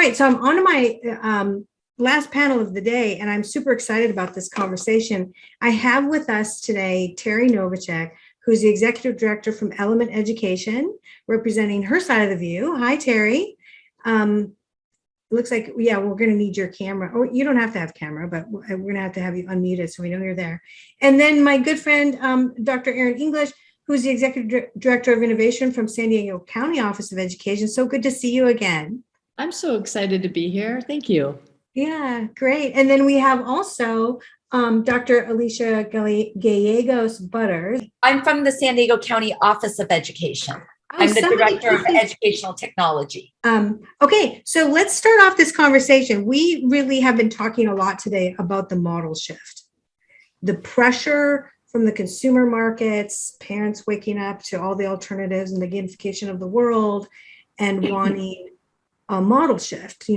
right, so I'm on to my last panel of the day, and I'm super excited about this conversation. I have with us today Terri Novacek, who's the executive director from Element Education, representing her side of the view. Hi, Terri. Looks like, yeah, we're going to need your camera. Oh, you don't have to have camera, but we're going to have you unmuted so we know you're there. And then my good friend, Dr. Erin English, who's the executive director of innovation from San Diego County Office of Education. So good to see you again. I'm so excited to be here. Thank you. Yeah, great. And then we have also Dr. Alicia Gallegos-Butters. I'm from the San Diego County Office of Education. I'm the director of educational technology. Okay, so let's start off this conversation. We really have been talking a lot today about the model shift, the pressure from the consumer markets, parents waking up to all the alternatives and the gamification of the world and wanting a model shift,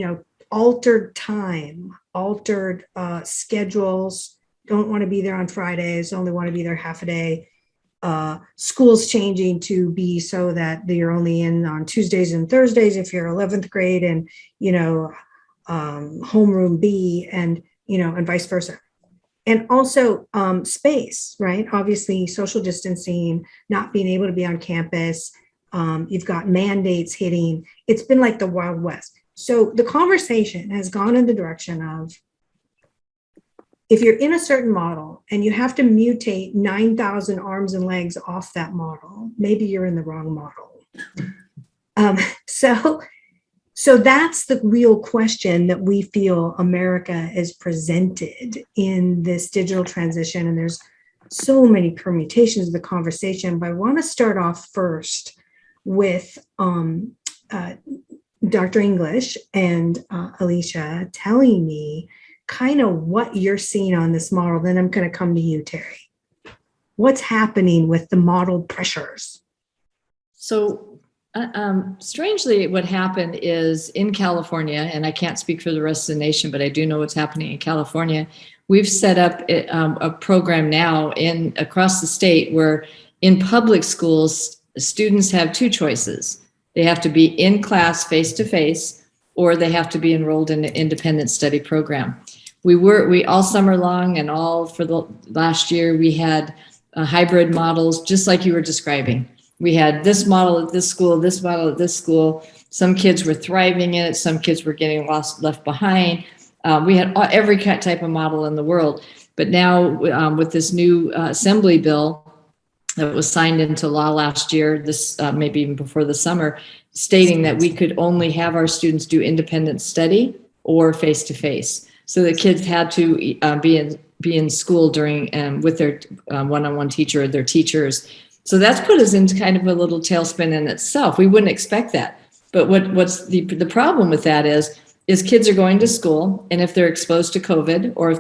altered time, altered schedules, don't want to be there on Fridays, only want to be there half a day. Schools changing to be so that you're only in on Tuesdays and Thursdays if you're 11th grade and, homeroom B and vice versa. And also space, right? Obviously social distancing, not being able to be on campus. You've got mandates hitting. It's been like the Wild West. So the conversation has gone in the direction of, if you're in a certain model and you have to mutate 9,000 arms and legs off that model, maybe you're in the wrong model. So that's the real question that we feel America is presented in this digital transition. And there's so many permutations of the conversation, but I want to start off first with Dr. English and Alicia telling me kind of what you're seeing on this model. Then I'm going to come to you, Terri. What's happening with the model pressures? So strangely, what happened is in California, and I can't speak for the rest of the nation, but I do know what's happening in California. We've set up a program now across the state where in public schools, students have two choices. They have to be in class face-to-face, or they have to be enrolled in an independent study program. We all summer long and all for the last year, we had hybrid models, just like you were describing. We had this model at this school, this model at this school. Some kids were thriving in it. Some kids were getting left behind. We had every type of model in the world. But now with this new assembly bill that was signed into law last year, this maybe even before the summer, stating that we could only have our students do independent study or face-to-face. So the kids had to be in school during with their one-on-one teacher or their teachers. So that's put us into kind of a little tailspin in itself. We wouldn't expect that. But what's the problem with that is kids are going to school, and if they're exposed to COVID, or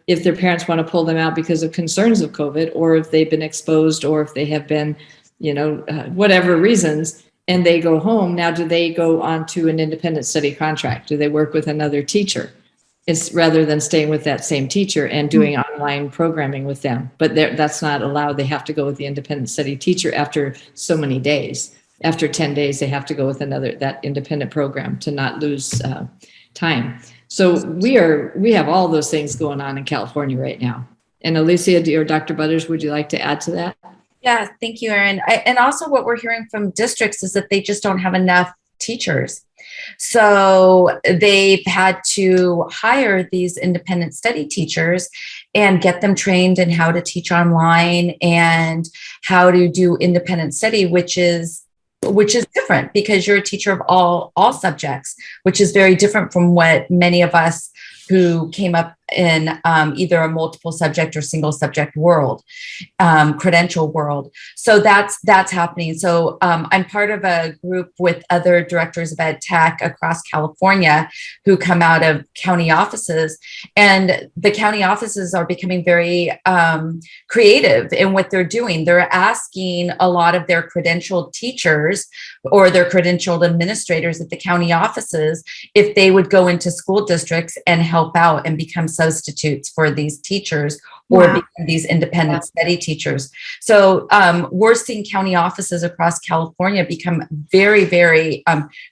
if their parents want to pull them out because of concerns of COVID, or if they've been exposed, or if they have been, whatever reasons, and they go home, now do they go on to an independent study contract? Do they work with another teacher? It's rather than staying with that same teacher and doing online programming with them. But that's not allowed. They have to go with the independent study teacher after so many days. After 10 days, they have to go with that independent program to not lose time. So we have all those things going on in California right now. And Alicia or Dr. Butters, would you like to add to that? Yeah, thank you, Erin. And also what we're hearing from districts is that they just don't have enough teachers. So they've had to hire these independent study teachers and get them trained in how to teach online and how to do independent study, which is different because you're a teacher of all subjects, which is very different from what many of us who came up in either a multiple subject or single subject world, credential world. So that's happening. So I'm part of a group with other directors of ed tech across California who come out of county offices, and the county offices are becoming very creative in what they're doing. They're asking a lot of their credentialed teachers or their credentialed administrators at the county offices if they would go into school districts and help out and become substitutes for these teachers or Wow. become these independent study teachers. So we're seeing county offices across California become very, very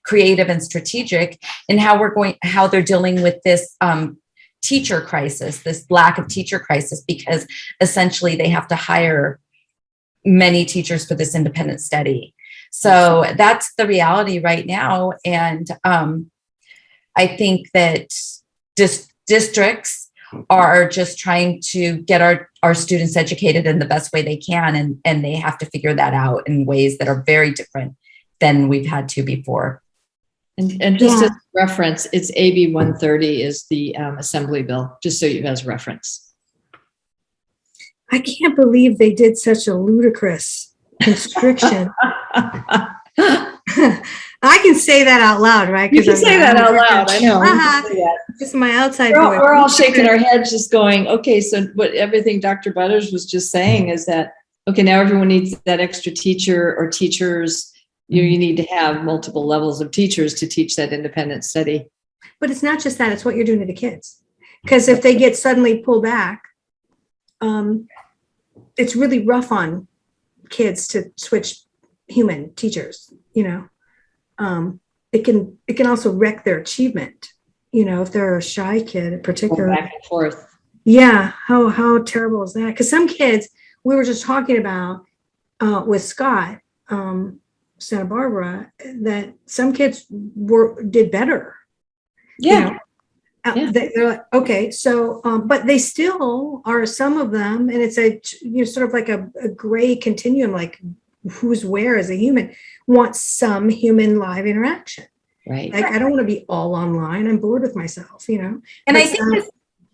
creative and strategic in how they're dealing with this teacher crisis, this lack of teacher crisis, because essentially they have to hire many teachers for this independent study. So that's the reality right now. And I think that districts are just trying to get our students educated in the best way they can. And they have to figure that out in ways that are very different than we've had to before. And just as reference, it's AB 130 is the assembly bill, just so you guys reference. I can't believe they did such a ludicrous constriction. I can say that out loud, right? You can say that out loud. I know. Just my outside voice. voice. We're all shaking our heads just going, okay, so what everything Dr. Butters was just saying is that, okay, now everyone needs that extra teacher or teachers. You need to have multiple levels of teachers to teach that independent study. But it's not just that, it's what you're doing to the kids. Because if they get suddenly pulled back, it's really rough on kids to switch human teachers, you know. It can also wreck their achievement, you know, if they're a shy kid in particular. Back and forth. Yeah, how terrible is that? Because some kids, we were just talking about with Scott, Santa Barbara, that some kids did better. Yeah. You know? They're like, okay, so, but they still are, some of them, and it's sort of like a gray continuum, like who's where as a human, wants some human live interaction. Right. Like, I don't want to be all online. I'm bored with myself, you know? And I think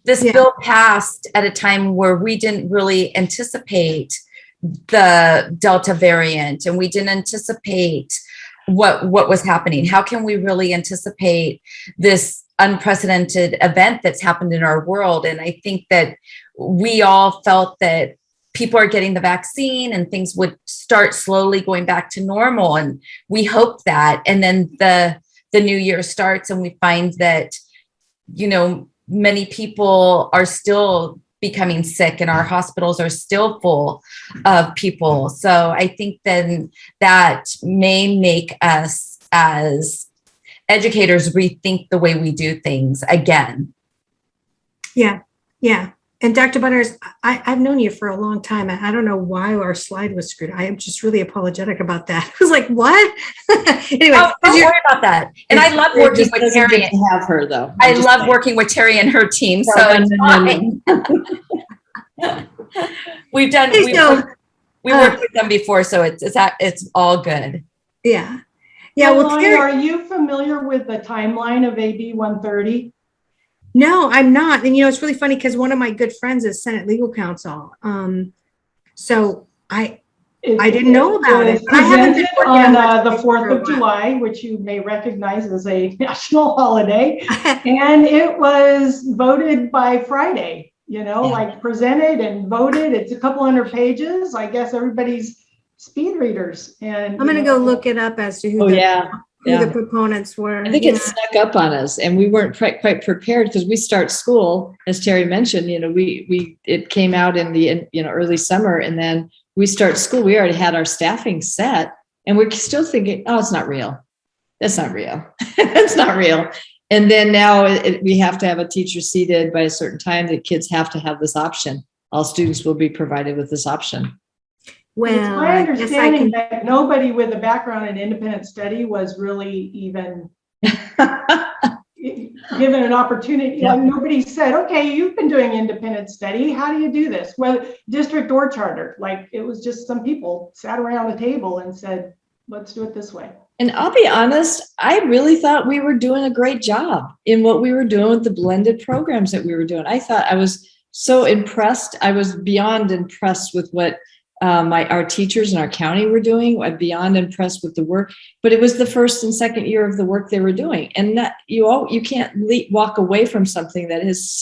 this bill passed at a time where we didn't really anticipate the Delta variant, and we didn't anticipate what was happening. How can we really anticipate this unprecedented event that's happened in our world? And I think that we all felt that people are getting the vaccine and things would start slowly going back to normal. And we hoped that. And then the new year starts and we find that, you know, many people are still becoming sick and our hospitals are still full of people. So I think then that may make us as educators rethink the way we do things again. Yeah. And Dr. Butters, I've known you for a long time. I don't know why our slide was screwed. I am just really apologetic about that. I was like, what? Anyway, don't worry about that. And I love working with Terri. Have her though. I love working with Terri and her team. So it's fine. We worked with them before, so it's all good. Yeah. Well, Terri, are you familiar with the timeline of AB 130? No, I'm not. And, you know, it's really funny because one of my good friends is Senate legal counsel. So I didn't know about it. I haven't been on the 4th of July, which you may recognize as a national holiday. And it was voted by Friday, you know, like presented and voted. It's a couple hundred pages. I guess everybody's speed readers. And I'm going to go look it up as to who the proponents were. I think it snuck up on us and we weren't quite prepared because we start school, as Terri mentioned, you know, it came out in the, you know, early summer, and then we start school. We already had our staffing set and we're still thinking, oh, it's not real. That's not real. That's not real. And then now we have to have a teacher seated by a certain time. The kids have to have this option. All students will be provided with this option. Well, it's my understanding that nobody with a background in independent study was really even given an opportunity. Like nobody said, okay, you've been doing independent study. How do you do this? Well, district or charter, like it was just some people sat around the table and said, let's do it this way. And I'll be honest, I really thought we were doing a great job in what we were doing with the blended programs that we were doing. I thought I was so impressed. I was beyond impressed with what our teachers in our county were doing. I'm beyond impressed with the work, but it was the first and second year of the work they were doing. And that you can't walk away from something that is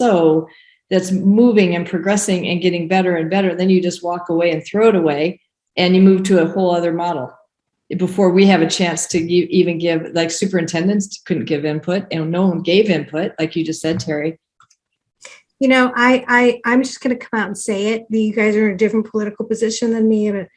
that's moving and progressing and getting better and better. And then you just walk away and throw it away and you move to a whole other model before we have a chance to even give, like superintendents couldn't give input and no one gave input. Like you just said, Terri. I'm just going to come out and say it. You guys are in a different political position than me, but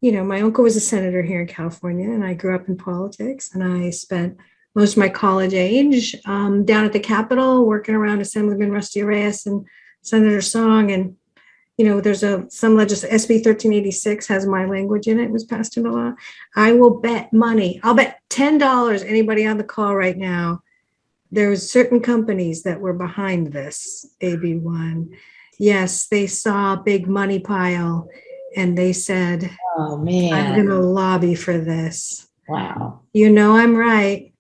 my uncle was a senator here in California, and I grew up in politics, and I spent most of my college age down at the Capitol working around Assemblyman Rusty Reyes and Senator Song. And, there's some legislation, SB 1386 has my language in it. It was passed into law. I will bet money. I'll bet $10, anybody on the call right now, there was certain companies that were behind this AB1. Yes, they saw a big money pile and they said, Oh I'm man. going to lobby for this. Wow. I'm right.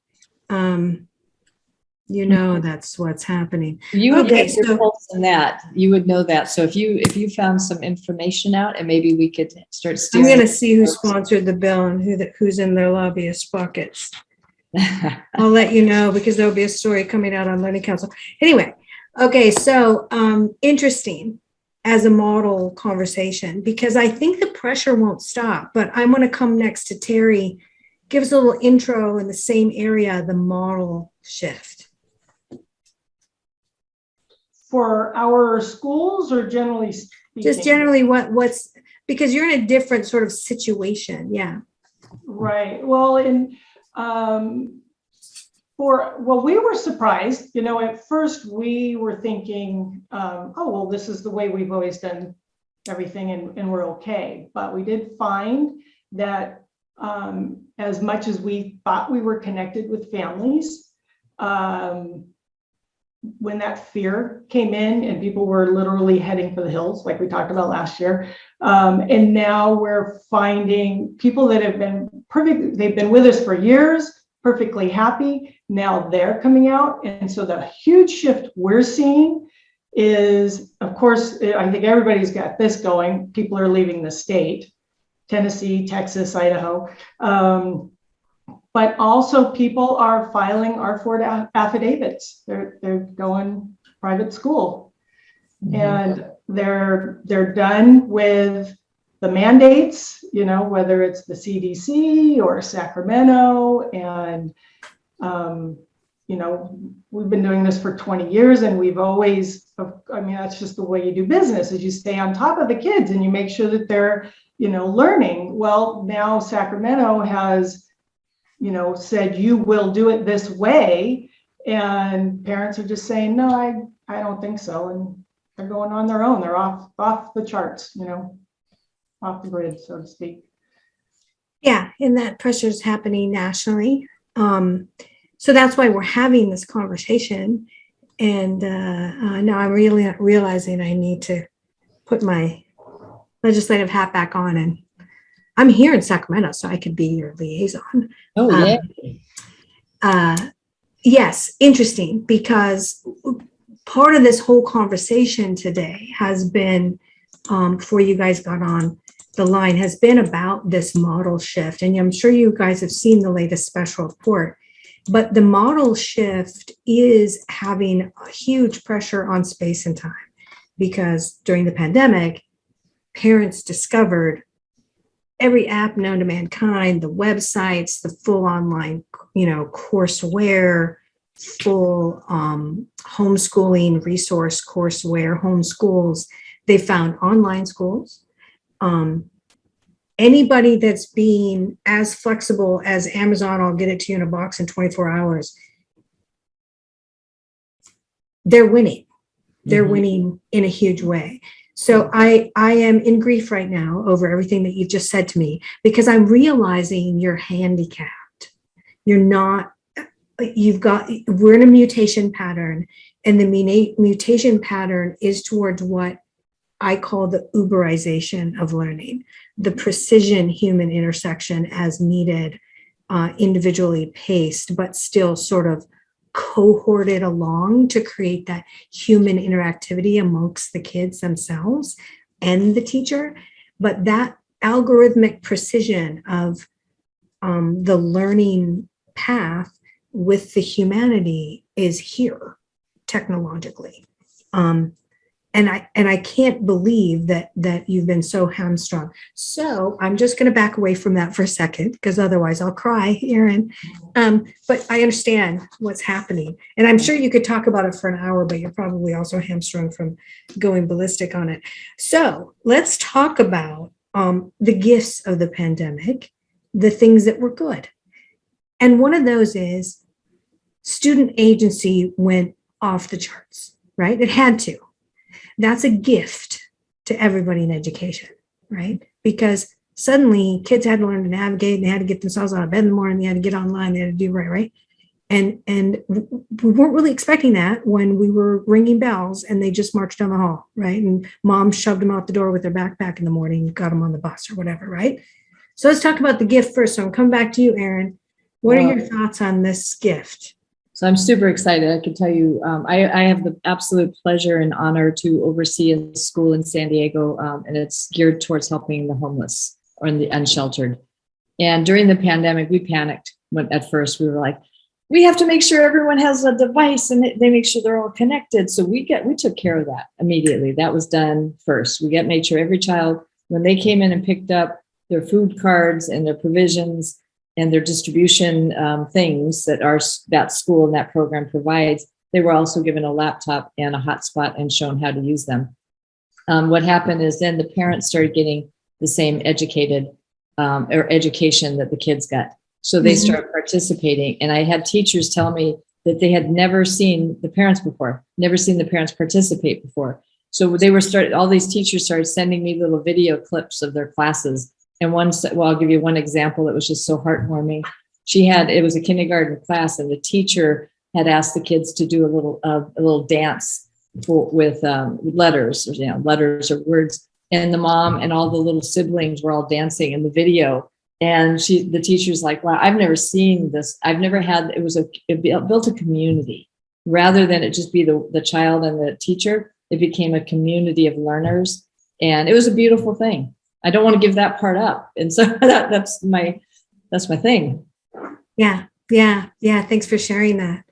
That's what's happening. You would Okay, get your pulse in that. You would know that. So if you found some information out, and maybe we could start I'm steering. going to see who sponsored the bill and who's in their lobbyist pockets. I'll let you know, because there'll be a story coming out on Learning Council. Anyway, okay, so interesting as a model conversation, because I think the pressure won't stop. But I want to come next to Terri. Give us a little intro in the same area, the model shift. For our schools, or generally speaking? Just generally, what's because you're in a different sort of situation. Yeah. Right. Well, we were surprised. At first we were thinking, this is the way we've always done everything, and we're okay. But we did find that as much as we thought we were connected with families, when that fear came in and people were literally heading for the hills, like we talked about last year. And now we're finding people that have been perfect. They've been with us for years, perfectly happy. Now they're coming out. And so the huge shift we're seeing is, of course, I think everybody's got this going. People are leaving the state, Tennessee, Texas, Idaho. But also people are filing R4 affidavits. They're going private school. Mm-hmm. And they're done with the mandates, whether it's the CDC or Sacramento. And, we've been doing this for 20 years, and we've always, that's just the way you do business, is you stay on top of the kids and you make sure that they're, learning. Well, now Sacramento has, said you will do it this way, and parents are just saying, no, I don't think so, and they're going on their own. They're off the charts, off the grid, so to speak. Yeah, and that pressure is happening nationally. So that's why we're having this conversation. And now I'm really realizing I need to put my legislative hat back on, and I'm here in Sacramento, so I could be your liaison. Oh, yeah. Yes, interesting, because part of this whole conversation today has been, before you guys got on the line, has been about this model shift. And I'm sure you guys have seen the latest special report, but the model shift is having a huge pressure on space and time, because during the pandemic, parents discovered every app known to mankind, the websites, the full online, courseware, full homeschooling resource courseware, homeschools. They found online schools. Anybody that's being as flexible as Amazon, I'll get it to you in a box in 24 hours. They're winning. They're winning in a huge way. So I am in grief right now over everything that you've just said to me, because I'm realizing you're handicapped. We're in a mutation pattern, and the mutation pattern is towards what I call the Uberization of learning, the precision human intersection as needed, individually paced, but still sort of cohorted along to create that human interactivity amongst the kids themselves and the teacher. But that algorithmic precision of the learning path with the humanity is here technologically. I can't believe that you've been so hamstrung. So I'm just going to back away from that for a second, because otherwise I'll cry, Erin. But I understand what's happening, and I'm sure you could talk about it for an hour, but you're probably also hamstrung from going ballistic on it. So let's talk about the gifts of the pandemic, the things that were good. And one of those is student agency went off the charts, right? It had to. That's a gift to everybody in education, right? Because suddenly kids had to learn to navigate, and they had to get themselves out of bed in the morning, they had to get online, they had to do right? And we weren't really expecting that when we were ringing bells and they just marched down the hall, right? And mom shoved them out the door with their backpack in the morning, got them on the bus or whatever, right? So let's talk about the gift first. So I'm coming back to you, Erin. What are your thoughts on this gift? So I'm super excited. I can tell you, I have the absolute pleasure and honor to oversee a school in San Diego, and it's geared towards helping the homeless or the unsheltered. And during the pandemic, we panicked at first. We were like, we have to make sure everyone has a device and they make sure they're all connected. So we took care of that immediately. That was done first. We made sure every child, when they came in and picked up their food cards and their provisions and their distribution things that school and that program provides, they were also given a laptop and a hotspot and shown how to use them. What happened is then the parents started getting the same education that the kids got. So they started participating. And I had teachers tell me that they had never seen the parents before, never seen the parents participate before. So all these teachers started sending me little video clips of their classes. And I'll give you one example that was just so heartwarming. It was a kindergarten class, and the teacher had asked the kids to do a little dance with letters, letters or words. And the mom and all the little siblings were all dancing in the video. And the teacher's like, wow, I've never seen this. I've never had, it built a community rather than it just be the child and the teacher. It became a community of learners, and it was a beautiful thing. I don't want to give that part up. And so that's my thing. Yeah. Thanks for sharing that.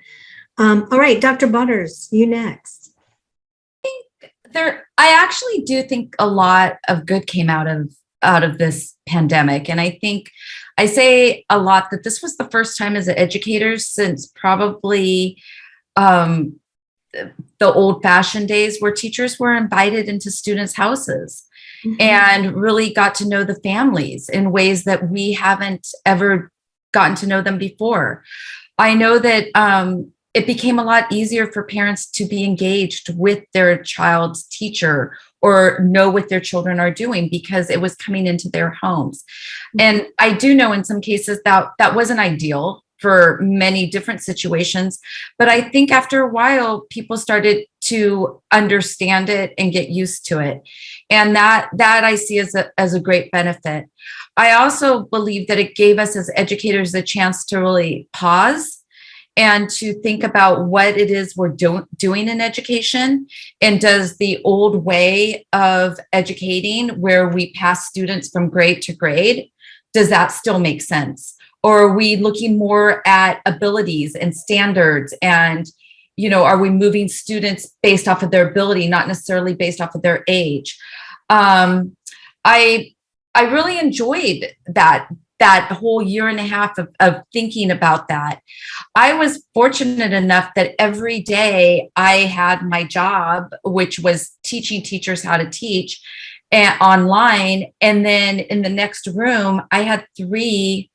All right, Dr. Butters, you next. I actually do think a lot of good came out of this pandemic. And I think I say a lot that this was the first time as educators since probably the old-fashioned days where teachers were invited into students' houses and really got to know the families in ways that we haven't ever gotten to know them before. I know that it became a lot easier for parents to be engaged with their child's teacher or know what their children are doing because it was coming into their homes. And I do know in some cases that wasn't ideal for many different situations, but I think after a while, people started to understand it and get used to it. And that I see as a great benefit. I also believe that it gave us as educators a chance to really pause and to think about what it is we're doing in education. And does the old way of educating where we pass students from grade to grade, does that still make sense? Or are we looking more at abilities and standards? And, are we moving students based off of their ability, not necessarily based off of their age? I really enjoyed that whole year and a half of thinking about that. I was fortunate enough that every day I had my job, which was teaching teachers how to teach online. And then in the next room, I had 3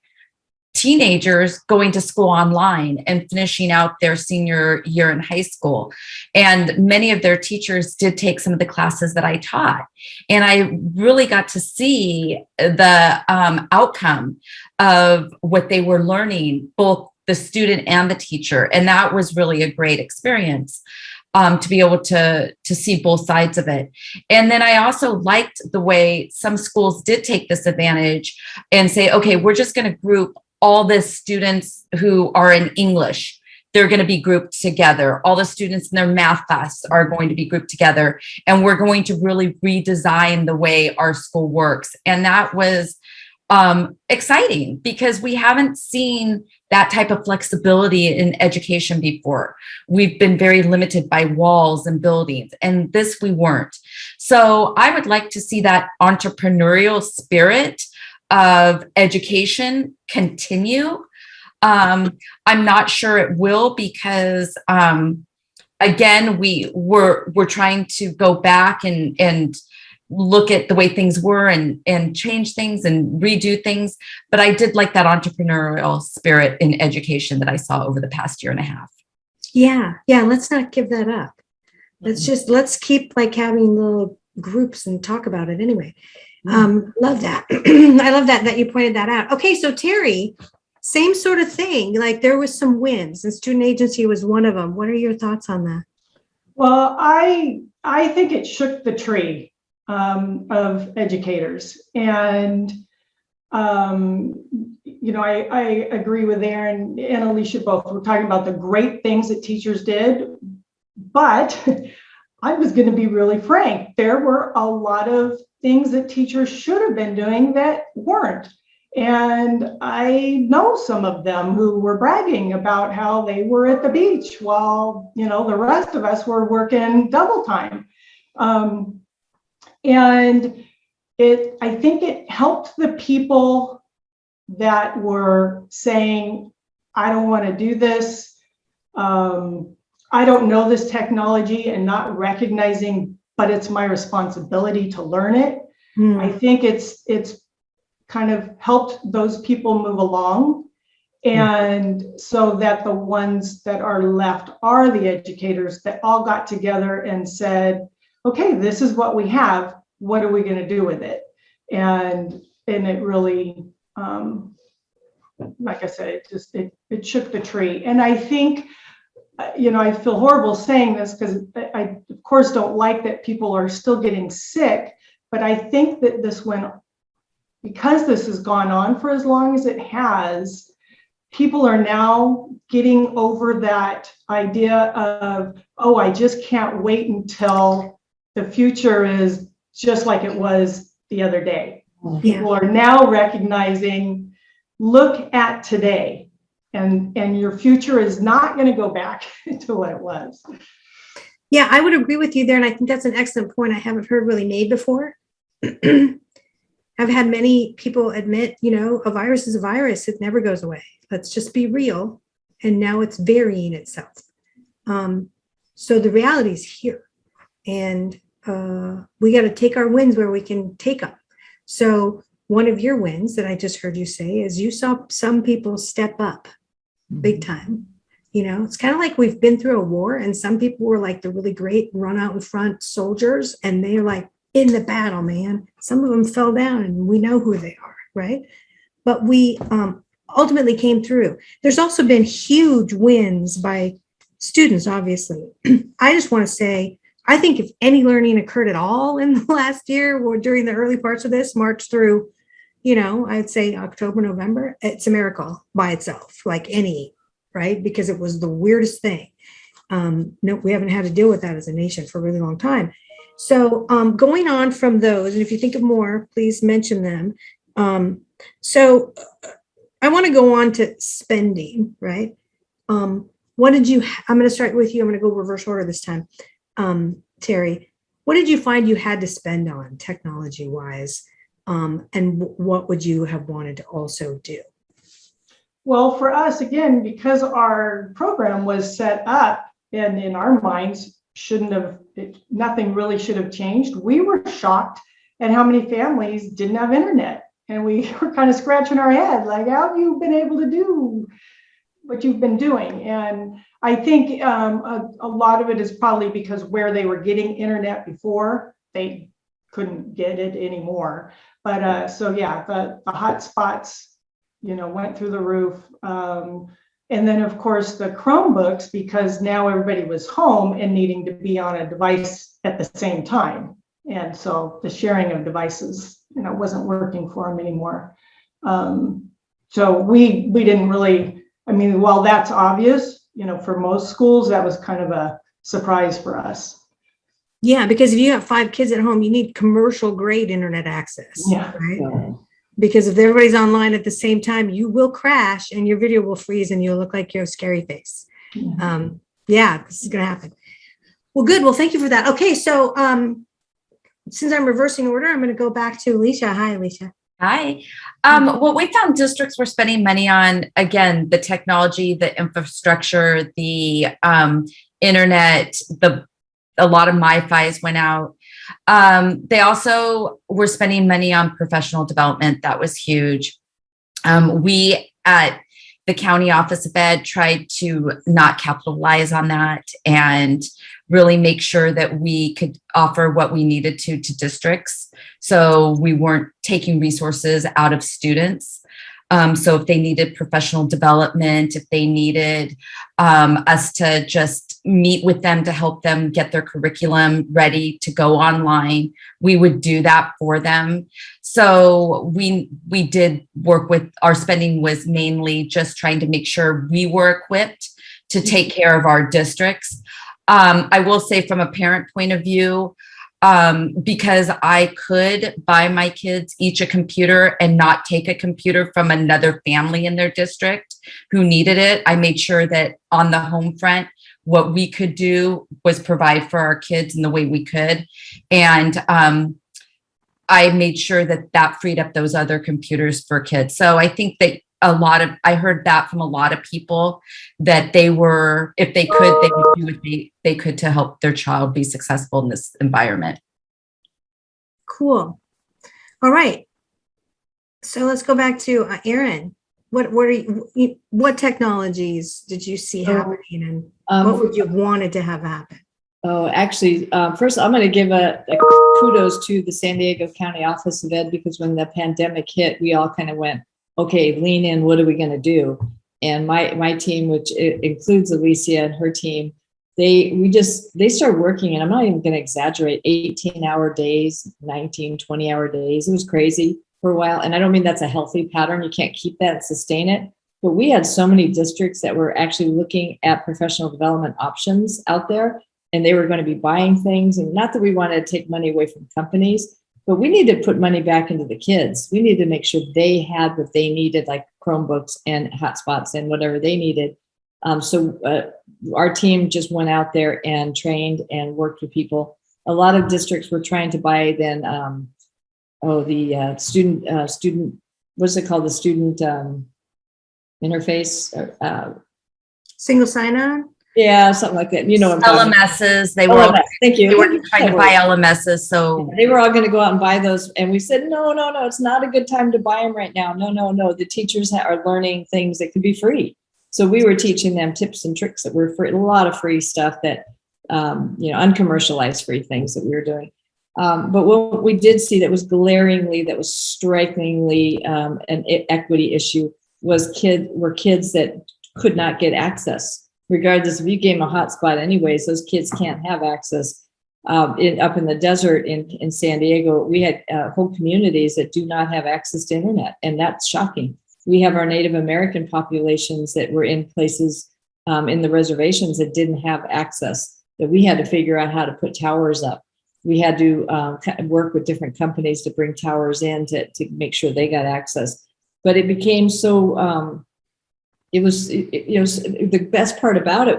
teenagers going to school online and finishing out their senior year in high school. And many of their teachers did take some of the classes that I taught. And I really got to see the outcome of what they were learning, both the student and the teacher. And that was really a great experience. To be able to see both sides of it. And then I also liked the way some schools did take this advantage and say, okay, we're just going to group all the students who are in English. They're going to be grouped together. All the students in their math class are going to be grouped together. And we're going to really redesign the way our school works. And that was exciting because we haven't seen that type of flexibility in education before. We've been very limited by walls and buildings, and this we weren't. So I would like to see that entrepreneurial spirit of education continue. I'm not sure it will because, again, we're trying to go back and look at the way things were and change things and redo things. But I did like that entrepreneurial spirit in education that I saw over the past year and a half. Yeah. Let's not give that up. Let's keep like having little groups and talk about it anyway. Love that. I love that you pointed that out. Okay. So Terri, same sort of thing. Like there was some wins and student agency was one of them. What are your thoughts on that? Well, I think it shook the tree of educators. And, I agree with Erin and Alicia both. We're talking about the great things that teachers did, but I was going to be really frank. There were a lot of things that teachers should have been doing that weren't. And I know some of them who were bragging about how they were at the beach while, the rest of us were working double time. And I think it helped the people that were saying, I don't want to do this. I don't know this technology, and not recognizing, but it's my responsibility to learn it. I think it's kind of helped those people move along. And so that the ones that are left are the educators that all got together and said, okay, this is what we have. What are we going to do with it? And it really, like I said, it shook the tree. And I think, I feel horrible saying this because I of course don't like that people are still getting sick, but I think that because this has gone on for as long as it has, people are now getting over that idea of, oh, I just can't wait until the future is just like it was the other day. Yeah. People are now recognizing, look at today, and your future is not going to go back to what it was. Yeah, I would agree with you there. And I think that's an excellent point I haven't heard really made before. I've had many people admit, a virus is a virus. It never goes away. Let's just be real. And now it's varying itself. So the reality is here. And we got to take our wins where we can take them. So one of your wins that I just heard you say is you saw some people step up big time. It's kind of like we've been through a war, and some people were like the really great run out in front soldiers, and they're like in the battle, man. Some of them fell down and we know who they are, right? But we ultimately came through. There's also been huge wins by students, obviously. I just want to say, I think if any learning occurred at all in the last year or during the early parts of this, March through, I'd say October, November, it's a miracle by itself, like any, right? Because it was the weirdest thing. No, we haven't had to deal with that as a nation for a really long time. So going on from those, and if you think of more, please mention them. So I want to go on to spending, right? What did you, I'm going to start with you. I'm going to go reverse order this time. Terri, what did you find you had to spend on technology wise? And what would you have wanted to also do? Well, for us, again, because our program was set up and in our minds nothing really should have changed. We were shocked at how many families didn't have internet. And we were kind of scratching our head, like, how have you been able to do what you've been doing? And I think a lot of it is probably because where they were getting internet before, they couldn't get it anymore. But so yeah, the hot spots, went through the roof. And then of course the Chromebooks, because now everybody was home and needing to be on a device at the same time. And so the sharing of devices, wasn't working for them anymore. So we didn't really, while that's obvious, for most schools, that was kind of a surprise for us. Yeah, because if you have 5 kids at home, you need commercial grade internet access. Yeah. Right? because if everybody's online at the same time, you will crash and your video will freeze and you'll look like your scary face. Yeah, this is going to happen. Well, good. Well, thank you for that. Okay. So since I'm reversing order, I'm going to go back to Alicia. Hi, Alicia. Hi. Well, we found districts were spending money on, again, the technology, the infrastructure, the internet, a lot of MiFis went out. They also were spending money on professional development. That was huge. We at the County Office of Ed tried to not capitalize on that and really make sure that we could offer what we needed to districts. So we weren't taking resources out of students. So if they needed professional development, if they needed us to just meet with them to help them get their curriculum ready to go online, we would do that for them. So we did work with, our spending was mainly just trying to make sure we were equipped to take care of our districts. I will say from a parent point of view, because I could buy my kids each a computer and not take a computer from another family in their district who needed it, I made sure that on the home front, what we could do was provide for our kids in the way we could. And I made sure that that freed up those other computers for kids. So I think that I heard that from a lot of people, that they were, if they could, they would do what they could to help their child be successful in this environment. Cool. All right. So let's go back to Erin. What technologies did you see happening, and what would you wanted to have happen? Oh, actually, first I'm going to give a kudos to the San Diego County Office of Ed, because when the pandemic hit, we all kind of went, okay, lean in, what are we going to do? And my team, which includes Alicia and her team, they started working, and I'm not even going to exaggerate, 18-hour days, 19, 20-hour days. It was crazy for a while. And I don't mean that's a healthy pattern. You can't keep that and sustain it. But we had so many districts that were actually looking at professional development options out there, and they were going to be buying things. And not that we wanted to take money away from companies, but we need to put money back into the kids. We need to make sure they had what they needed, like Chromebooks and hotspots and whatever they needed. So our team just went out there and trained and worked with people. A lot of districts were trying to buy then, the student, what's it called? The student interface? Single sign-on? Yeah, something like that. You know what I'm talking LMSs, they were Thank you. They were trying to buy LMSs, so they were all going to go out and buy those, and we said, no, it's not a good time to buy them right now. No. The teachers are learning things that could be free, so we were teaching them tips and tricks that were free, a lot of free stuff that uncommercialized free things that we were doing. But what we did see that was strikingly an equity issue was kids that could not get access. Regardless if you gave them a hotspot anyways, those kids can't have access. Up in the desert in San Diego, we had whole communities that do not have access to internet, and that's shocking. We have our Native American populations that were in places in the reservations that didn't have access, that we had to figure out how to put towers up. We had to work with different companies to bring towers in to make sure they got access. But it became so... It was the best part about it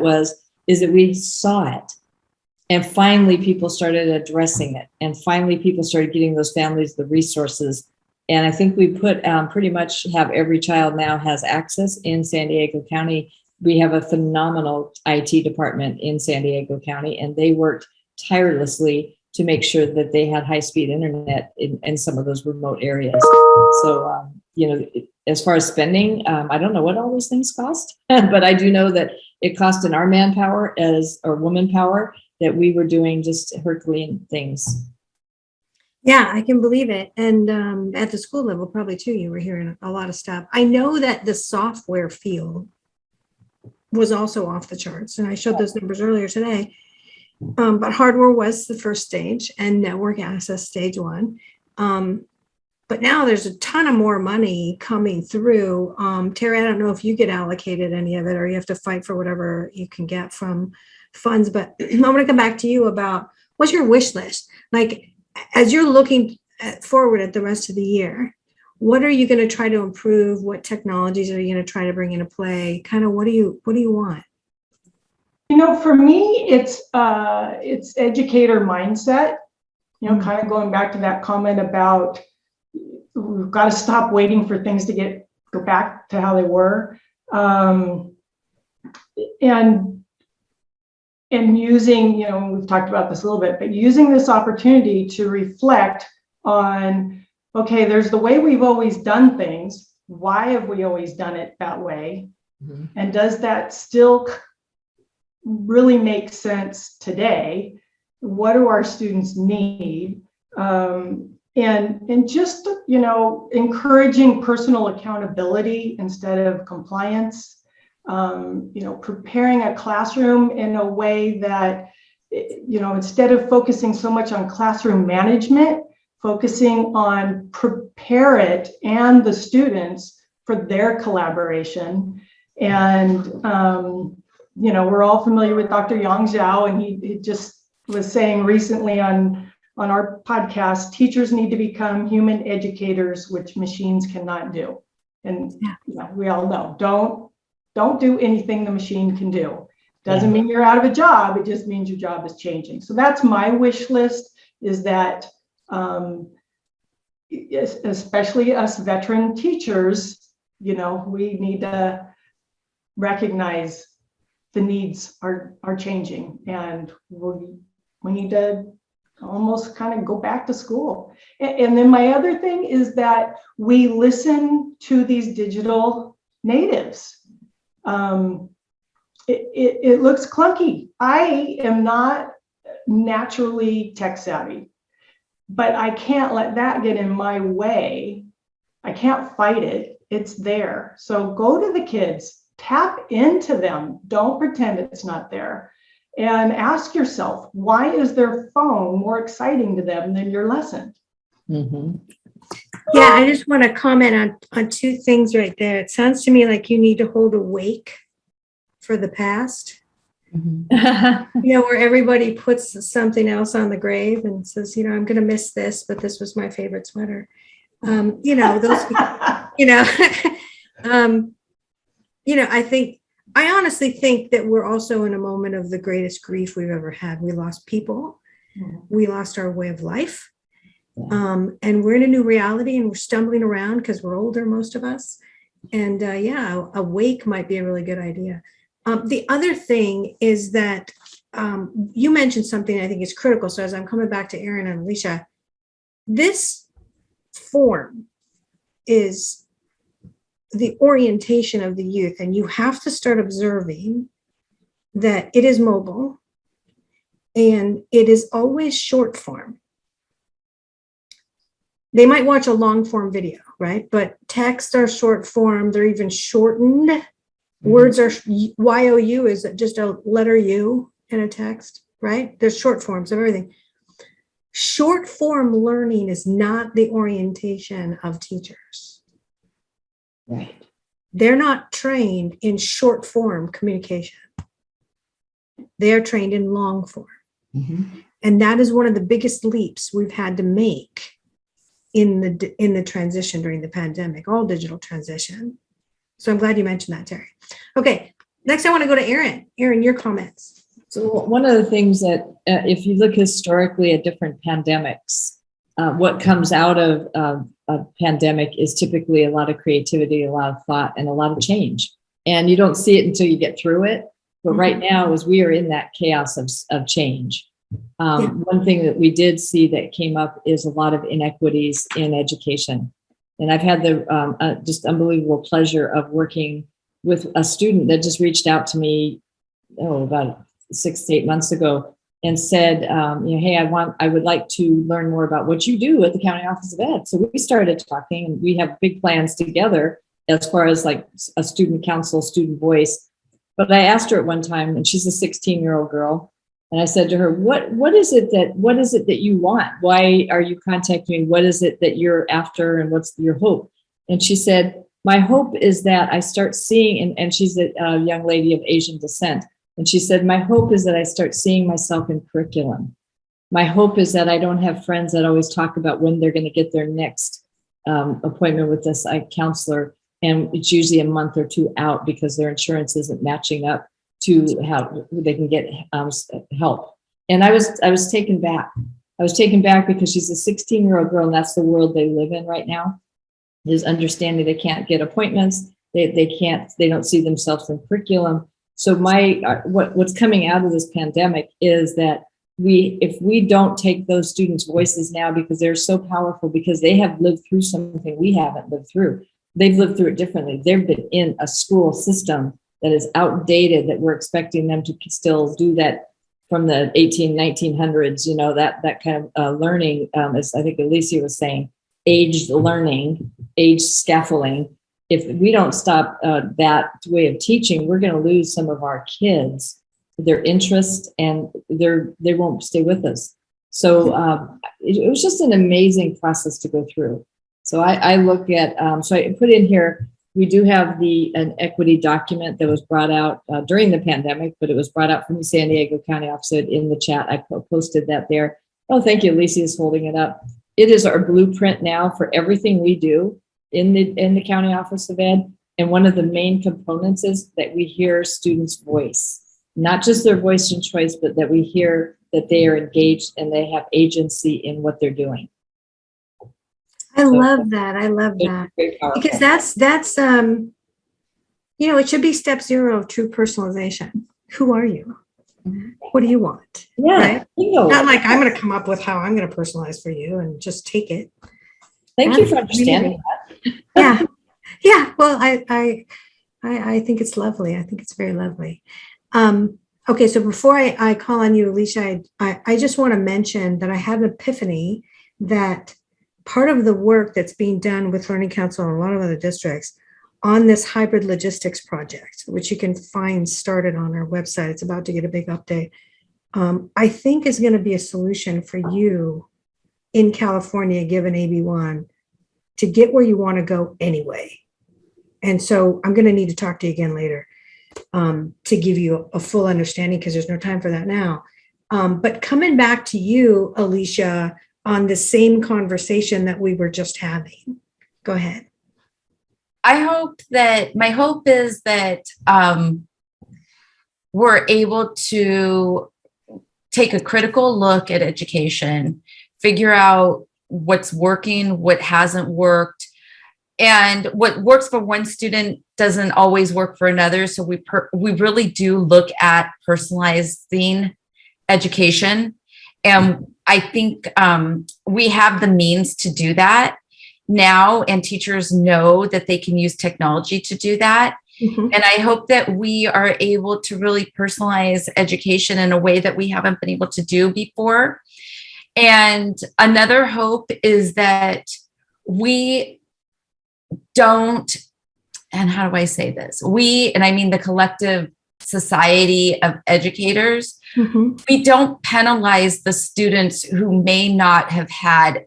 is that we saw it, and finally people started addressing it, and finally people started getting those families the resources. And I think we put pretty much have every child now has access in San Diego County. We have a phenomenal IT department in San Diego County, and they worked tirelessly to make sure that they had high-speed internet in some of those remote areas. So, as far as spending, I don't know what all those things cost, but I do know that it cost in our manpower or woman power that we were doing just Herculean things. Yeah, I can believe it. And at the school level, probably too, you were hearing a lot of stuff. I know that the software field was also off the charts, and I showed those numbers earlier today. But hardware was the first stage, and network access stage 1. But now there's a ton of more money coming through. Terri, I don't know if you get allocated any of it, or you have to fight for whatever you can get from funds. But I want to come back to you about what's your wish list? Like, as you're looking forward at the rest of the year, what are you going to try to improve? What technologies are you going to try to bring into play? Kind of what do you want? For me, it's educator mindset, kind of going back to that comment about we've got to stop waiting for things to go back to how they were. And using, we've talked about this a little bit, but using this opportunity to reflect on, okay, there's the way we've always done things. Why have we always done it that way? Mm-hmm. And does that still really make sense today? What do our students need? And just, encouraging personal accountability instead of compliance. Preparing a classroom in a way that, instead of focusing so much on classroom management, focusing on prepare it and the students for their collaboration. And, we're all familiar with Dr. Yang Zhao, and he just was saying recently on our podcast, teachers need to become human educators, which machines cannot do. And we all know, don't do anything the machine can do. Doesn't mean you're out of a job. It just means your job is changing. So that's my wish list, is that especially us veteran teachers, we need to recognize the needs are changing, and we need to almost kind of go back to school. And then my other thing is that we listen to these digital natives. It looks clunky. I am not naturally tech savvy, but I can't let that get in my way. I can't fight it. It's there. So go to the kids, tap into them. Don't pretend it's not there. And ask yourself, why is their phone more exciting to them than your lesson? Mm-hmm. Yeah, I just want to comment on two things right there. It sounds to me like you need to hold a wake for the past. Mm-hmm. Where everybody puts something else on the grave and says, I'm going to miss this, but this was my favorite sweater. Those, I honestly think that we're also in a moment of the greatest grief we've ever had. We lost people. Mm-hmm. We lost our way of life. And we're in a new reality, and we're stumbling around because we're older, most of us. And a wake might be a really good idea. The other thing is that you mentioned something I think is critical. So as I'm coming back to Erin and Alicia, this form is the orientation of the youth, and you have to start observing that it is mobile and it is always short form. They might watch a long form video, right? But texts are short form. They're even shortened. Mm-hmm. Words are YOU is just a letter U in a text, right? There's short forms of everything. Short form learning is not the orientation of teachers. Right. They're not trained in short form communication. They are trained in long form. Mm-hmm. And that is one of the biggest leaps we've had to make in the transition during the pandemic, all digital transition. So I'm glad you mentioned that, Terri. Okay, next I want to go to Erin. Erin, your comments. So one of the things that if you look historically at different pandemics, what comes out of a pandemic is typically a lot of creativity, a lot of thought, and a lot of change. And you don't see it until you get through it. But right now, as we are in that chaos of change, one thing that we did see that came up is a lot of inequities in education. And I've had the just unbelievable pleasure of working with a student that just reached out to me, about 6 to 8 months ago, and said, hey, I would like to learn more about what you do at the County Office of Ed. So we started talking, and we have big plans together as far as like a student council, student voice. But I asked her at one time, and she's a 16-year-old girl, and I said to her, what is it that you want? Why are you contacting me? What is it that you're after, and what's your hope? And she said, my hope is that I start seeing, and she's a young lady of Asian descent. And she said, my hope is that I start seeing myself in curriculum. My hope is that I don't have friends that always talk about when they're going to get their next appointment with this counselor, and it's usually a month or two out because their insurance isn't matching up to how they can get help. And I was taken back. I was taken back because she's a 16-year-old girl, and that's the world they live in right now, is understanding they can't get appointments. They don't see themselves in curriculum. So what's coming out of this pandemic is that if we don't take those students' voices now, because they're so powerful, because they have lived through something we haven't lived through. They've lived through it differently. They've been in a school system that is outdated, that we're expecting them to still do that from the 1900s, that kind of learning, as I think Alicia was saying, aged learning, aged scaffolding. If we don't stop that way of teaching, we're going to lose some of our kids, their interest, and they won't stay with us. So it was just an amazing process to go through. So I look at, so I put in here, we do have an equity document that was brought out during the pandemic, but it was brought out from the San Diego County office in the chat. I posted that there. Oh, thank you. Alicia is holding it up. It is our blueprint now for everything we do in the County Office of Ed. And one of the main components is that we hear students' voice, not just their voice and choice, but that we hear that they are engaged and they have agency in what they're doing. I love that. I love that. Because that's it should be step 0 of true personalization. Who are you? What do you want? Yeah. Right? Not like I'm going to come up with how I'm going to personalize for you and just take it. Thank you for understanding that. Yeah. Yeah. Well, I think it's lovely. I think it's very lovely. Okay. So before I call on you, Alicia, I just want to mention that I had an epiphany that part of the work that's being done with Learning Council and a lot of other districts on this hybrid logistics project, which you can find started on our website. It's about to get a big update. I think is going to be a solution for you in California, given AB1, to get where you want to go anyway. And so I'm going to need to talk to you again later to give you a full understanding, because there's no time for that now. But coming back to you, Alicia, on the same conversation that we were just having. Go ahead. My hope is that we're able to take a critical look at education, figure out what's working, what hasn't worked, and what works for one student doesn't always work for another. So we really do look at personalizing education. And I think we have the means to do that now, and teachers know that they can use technology to do that. Mm-hmm. And I hope that we are able to really personalize education in a way that we haven't been able to do before. And another hope is that we don't, and how do I say this? And I mean the collective society of educators, mm-hmm. we don't penalize the students who may not have had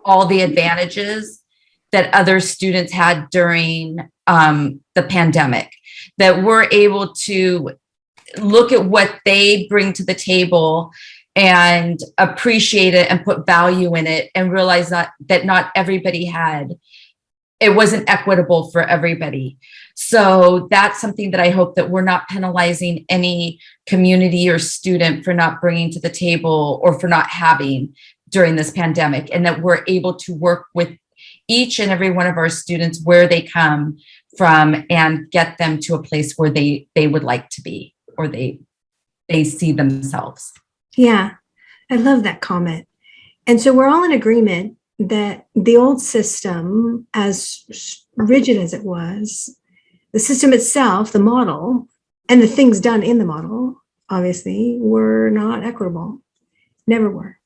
all the advantages that other students had during the pandemic, that we're able to look at what they bring to the table and appreciate it and put value in it, and realize that not everybody it wasn't equitable for everybody. So that's something that I hope that we're not penalizing any community or student for not bringing to the table or for not having during this pandemic, and that we're able to work with each and every one of our students where they come from and get them to a place where they would like to be, or they see themselves. Yeah, I love that comment. And so we're all in agreement that the old system, as rigid as it was, the system itself, the model, and the things done in the model, obviously, were not equitable. Never were.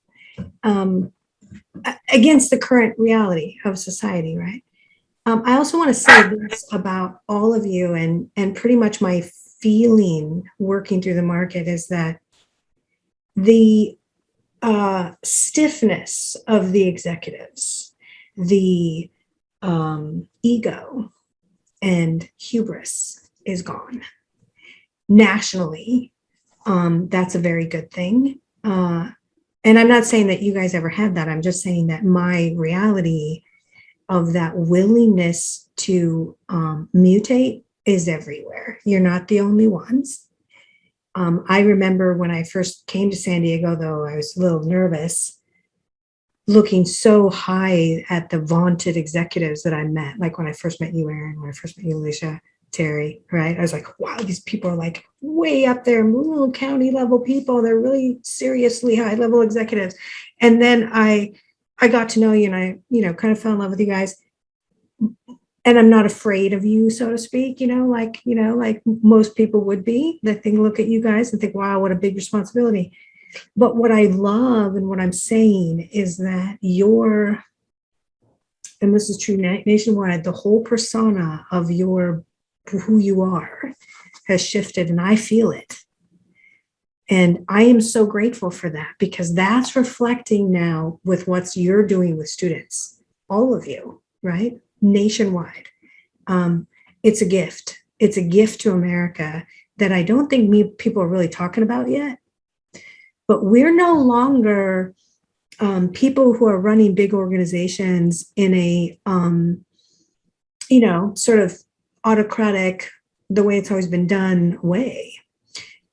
Against the current reality of society, right? I also want to say this about all of you, and pretty much my feeling working through the market is that the stiffness of the executives, the ego and hubris is gone. Nationally, that's a very good thing. And I'm not saying that you guys ever had that. I'm just saying that my reality of that willingness to mutate is everywhere. You're not the only ones. I remember when I first came to San Diego, though I was a little nervous, looking so high at the vaunted executives that I met, like when I first met you, Erin, when I first met you, Alicia, Terri, right? I was like, wow, these people are like way up there, little county level people. They're really seriously high level executives. And then I got to know you, and I, kind of fell in love with you guys. And I'm not afraid of you, so to speak, like most people would be, that they look at you guys and think, wow, what a big responsibility. But what I love and what I'm saying is that and this is true nationwide, the whole persona of who you are has shifted, and I feel it. And I am so grateful for that, because that's reflecting now with what you're doing with students, all of you, right? Nationwide. It's a gift. It's a gift to America that I don't think people are really talking about yet. But we're no longer people who are running big organizations in a, sort of autocratic, the way it's always been done way.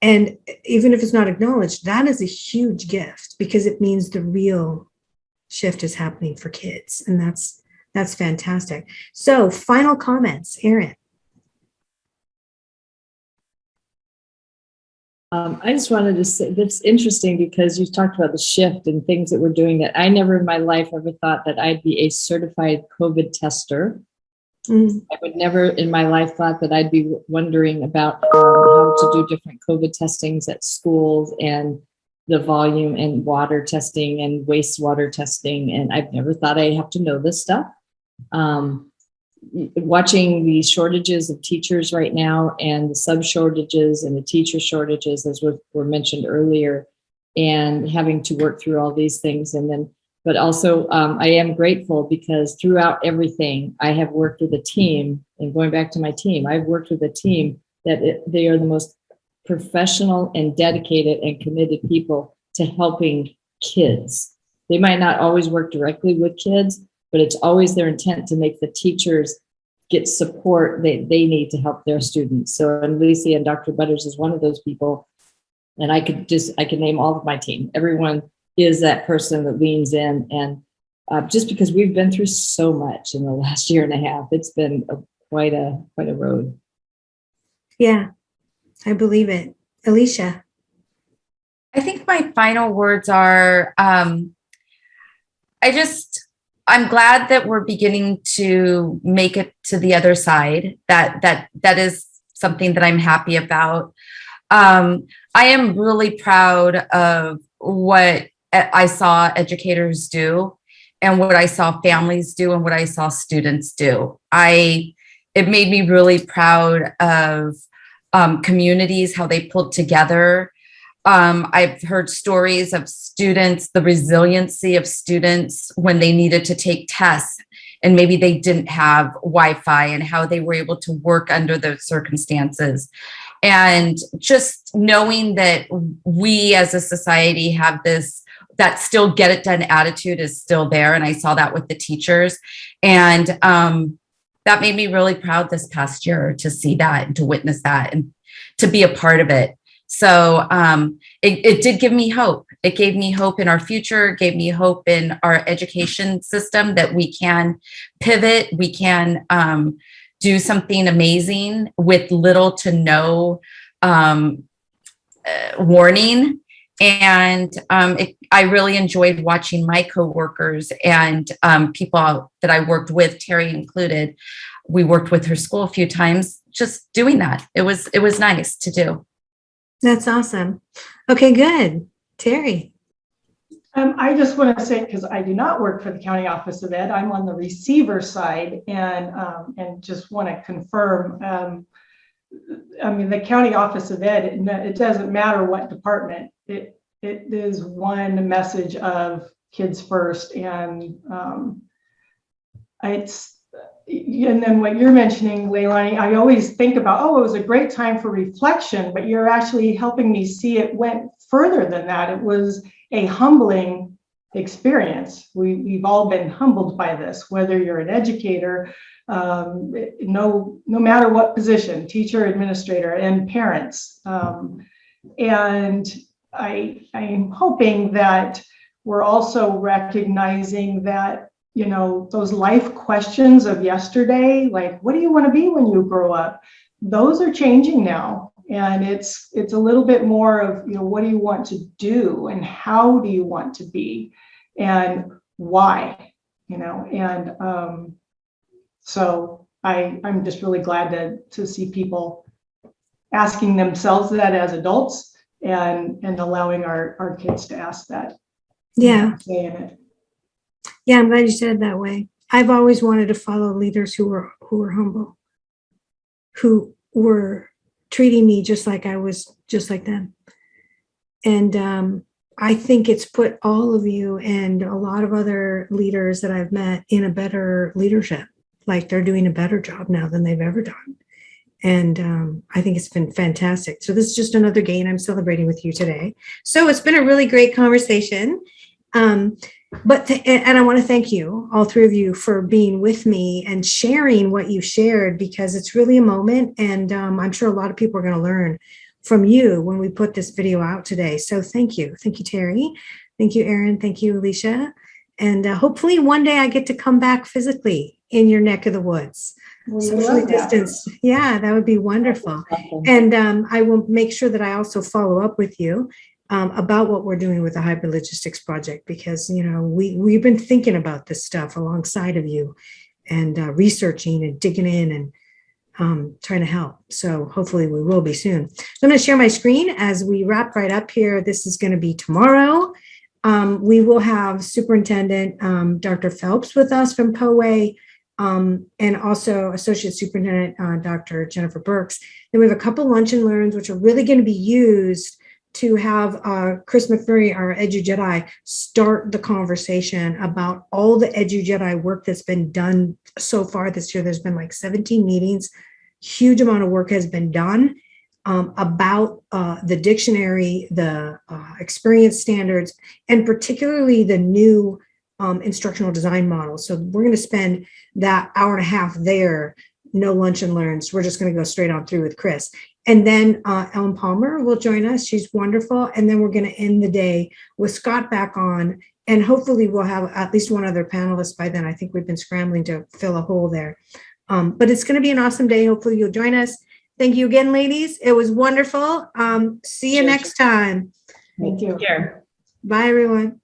And even if it's not acknowledged, that is a huge gift, because it means the real shift is happening for kids. And that's fantastic. So final comments, Erin. I just wanted to say that's interesting, because you talked about the shift and things that we're doing that I never in my life ever thought that I'd be a certified COVID tester. I would never in my life thought that I'd be wondering about how to do different COVID testings at schools, and the volume and water testing and wastewater testing. And I've never thought I'd have to know this stuff. Watching the shortages of teachers right now, and the sub shortages and the teacher shortages, as were mentioned earlier, and having to work through all these things. And then, but also I am grateful, because throughout everything, I have worked with a team, and going back to my team, I've worked with a team that they are the most professional and dedicated and committed people to helping kids. They might not always work directly with kids, but it's always their intent to make the teachers get support that they need to help their students. So Alicia and Dr. Butters is one of those people. And I could name all of my team. Everyone is that person that leans in. And just because we've been through so much in the last year and a half, it's been quite a road. Yeah, I believe it. Alicia. I think my final words are, I'm glad that we're beginning to make it to the other side. That is something that I'm happy about. I am really proud of what I saw educators do, and what I saw families do, and what I saw students do. It made me really proud of communities, how they pulled together. I've heard stories of students, the resiliency of students when they needed to take tests and maybe they didn't have Wi-Fi, and how they were able to work under those circumstances. And just knowing that we as a society have that still get it done attitude is still there. And I saw that with the teachers. And that made me really proud this past year to see that and to witness that and to be a part of it. So it did give me hope. It gave me hope in our future, it gave me hope in our education system, that we can pivot, we can do something amazing with little to no warning. And I really enjoyed watching my coworkers and people that I worked with, Terri included. We worked with her school a few times, just doing that. It was nice to do. That's awesome. Okay, good. Terri. I just want to say, because I do not work for the County Office of Ed, I'm on the receiver side, and just want to confirm. The County Office of Ed, it doesn't matter what department. It is one message of kids first, and and then what you're mentioning, LeiLani, I always think about, it was a great time for reflection, but you're actually helping me see it went further than that. It was a humbling experience. We've all been humbled by this, whether you're an educator, no matter what position, teacher, administrator, and parents. And I'm hoping that we're also recognizing that, you know, those life questions of yesterday, like, what do you want to be when you grow up? Those are changing now. And it's a little bit more of, you know, what do you want to do and how do you want to be and why, you know? And so I'm just really glad to see people asking themselves that as adults and allowing our kids to ask that. Yeah. Say in it. Yeah, I'm glad you said it that way. I've always wanted to follow leaders who were humble, who were treating me just like I was just like them. And I think it's put all of you and a lot of other leaders that I've met in a better leadership. Like they're doing a better job now than they've ever done. And I think it's been fantastic. So this is just another gain I'm celebrating with you today. So it's been a really great conversation. And I want to thank you, all three of you, for being with me and sharing what you shared, because it's really a moment. And I'm sure a lot of people are going to learn from you when we put this video out today. So thank you. Thank you, Terri. Thank you, Erin. Thank you, Alicia. And hopefully one day I get to come back physically in your neck of the woods. Socially distanced. Yeah, that would be wonderful. And I will make sure that I also follow up with you about what we're doing with the Hybrid Logistics Project, because, you know, we've been thinking about this stuff alongside of you and researching and digging in and trying to help. So hopefully we will be soon. So I'm going to share my screen as we wrap right up here. This is going to be tomorrow. We will have Superintendent Dr. Phelps with us from POA, and also Associate Superintendent Dr. Jennifer Burks. Then we have a couple lunch and learns, which are really going to be used to have Chris McMurray, our Edu Jedi, start the conversation about all the Edu Jedi work that's been done so far this year. There's been like 17 meetings. Huge amount of work has been done about the dictionary, the experience standards, and particularly the new instructional design model. So we're going to spend that hour and a half there, no lunch and learns. We're just going to go straight on through with Chris. And then Ellen Palmer will join us. She's wonderful. And then we're going to end the day with Scott back on. And hopefully we'll have at least one other panelist by then. I think we've been scrambling to fill a hole there. But it's going to be an awesome day. Hopefully you'll join us. Thank you again, ladies. It was wonderful. See you next time. Thank you. Here. Bye, everyone.